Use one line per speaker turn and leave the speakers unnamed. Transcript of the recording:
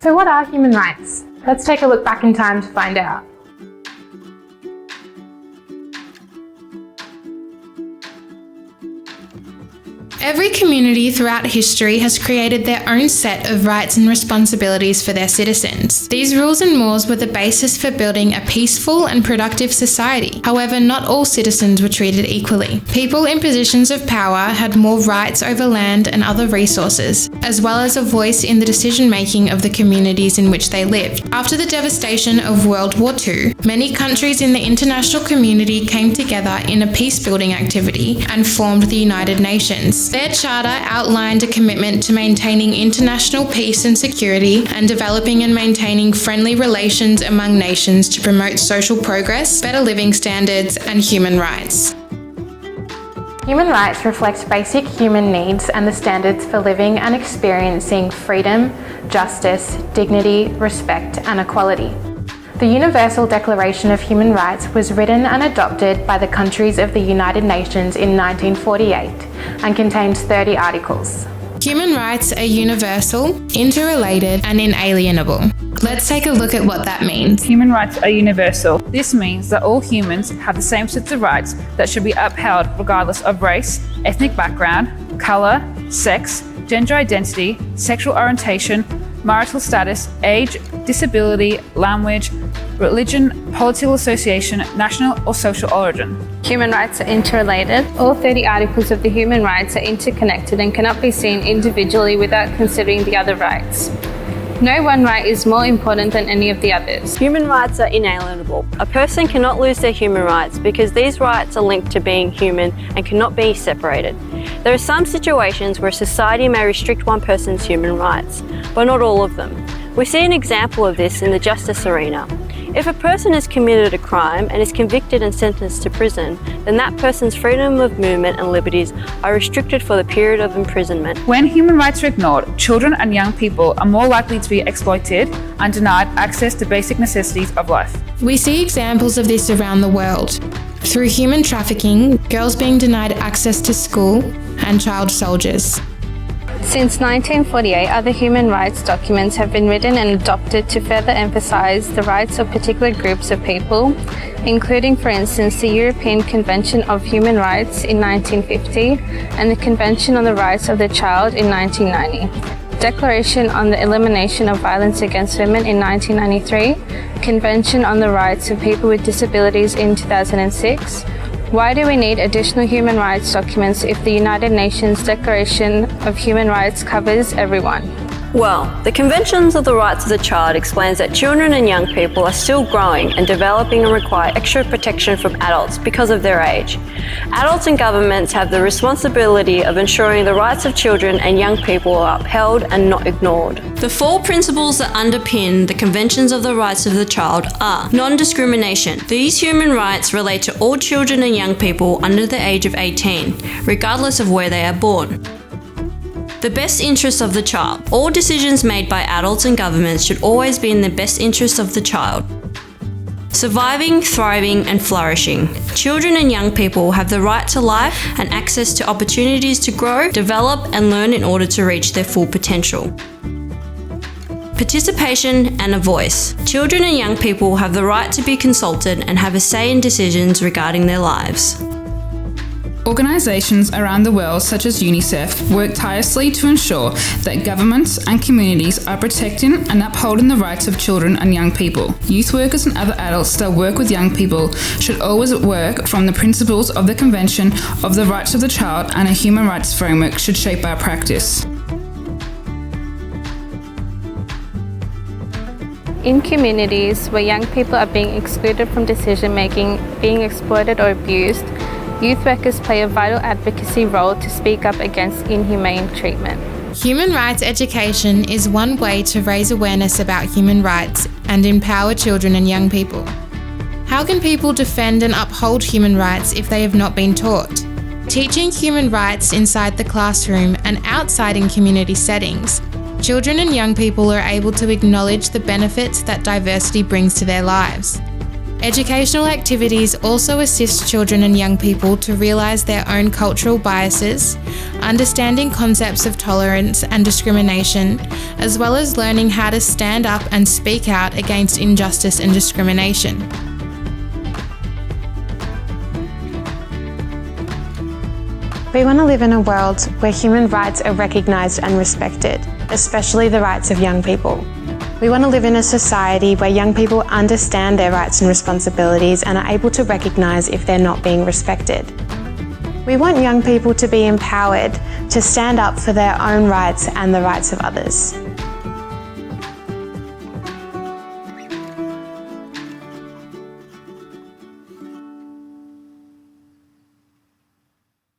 So what are human rights? Let's take a look back in time to find out.
Every community throughout history has created their own set of rights and responsibilities for their citizens. These rules and laws were the basis for building a peaceful and productive society. However, not all citizens were treated equally. People in positions of power had more rights over land and other resources, as well as a voice in the decision-making of the communities in which they lived. After the devastation of World War II, many countries in the international community came together in a peace-building activity and formed the United Nations. Their charter outlined a commitment to maintaining international peace and security and developing and maintaining friendly relations among nations to promote social progress, better living standards, and human rights.
Human rights reflect basic human needs and the standards for living and experiencing freedom, justice, dignity, respect, and equality. The Universal Declaration of Human Rights was written and adopted by the countries of the United Nations in 1948 and contains 30 articles.
Human rights are universal, interrelated, and inalienable. Let's take a look at what that means.
Human rights are universal. This means that all humans have the same sets of rights that should be upheld regardless of race, ethnic background, colour, sex, gender identity, sexual orientation, marital status, age, disability, language, religion, political association, national or social origin.
Human rights are interrelated. All 30 articles of the human rights are interconnected and cannot be seen individually without considering the other rights. No one right is more important than any of the others.
Human rights are inalienable. A person cannot lose their human rights because these rights are linked to being human and cannot be separated. There are some situations where society may restrict one person's human rights, but not all of them. We see an example of this in the justice arena. If a person has committed a crime and is convicted and sentenced to prison, then that person's freedom of movement and liberties are restricted for the period of imprisonment.
When human rights are ignored, children and young people are more likely to be exploited and denied access to basic necessities of life.
We see examples of this around the world. Through human trafficking, girls being denied access to school, and child soldiers.
Since 1948, other human rights documents have been written and adopted to further emphasize the rights of particular groups of people, including, for instance, the European Convention of Human Rights in 1950 and the Convention on the Rights of the Child in 1990. Declaration on the Elimination of Violence Against Women in 1993, Convention on the Rights of People with Disabilities in 2006. Why do we need additional human rights documents if the United Nations Declaration of Human Rights covers everyone?
Well, the Conventions of the Rights of the Child explains that children and young people are still growing and developing and require extra protection from adults because of their age. Adults and governments have the responsibility of ensuring the rights of children and young people are upheld and not ignored. The 4 principles that underpin the Conventions of the Rights of the Child are non-discrimination. These human rights relate to all children and young people under the age of 18, regardless of where they are born. The best interests of the child. All decisions made by adults and governments should always be in the best interests of the child. Surviving, thriving, and flourishing. Children and young people have the right to life and access to opportunities to grow, develop, and learn in order to reach their full potential. Participation and a voice. Children and young people have the right to be consulted and have a say in decisions regarding their lives.
Organisations around the world, such as UNICEF, work tirelessly to ensure that governments and communities are protecting and upholding the rights of children and young people. Youth workers and other adults that work with young people should always work from the principles of the Convention of the Rights of the Child, and a human rights framework should shape our practice.
In communities where young people are being excluded from decision making, being exploited or abused, youth workers play a vital advocacy role to speak up against inhumane treatment.
Human rights education is one way to raise awareness about human rights and empower children and young people. How can people defend and uphold human rights if they have not been taught? Teaching human rights inside the classroom and outside in community settings, children and young people are able to acknowledge the benefits that diversity brings to their lives. Educational activities also assist children and young people to realise their own cultural biases, understanding concepts of tolerance and discrimination, as well as learning how to stand up and speak out against injustice and discrimination.
We want to live in a world where human rights are recognised and respected, especially the rights of young people. We want to live in a society where young people understand their rights and responsibilities and are able to recognise if they're not being respected. We want young people to be empowered to stand up for their own rights and the rights of others.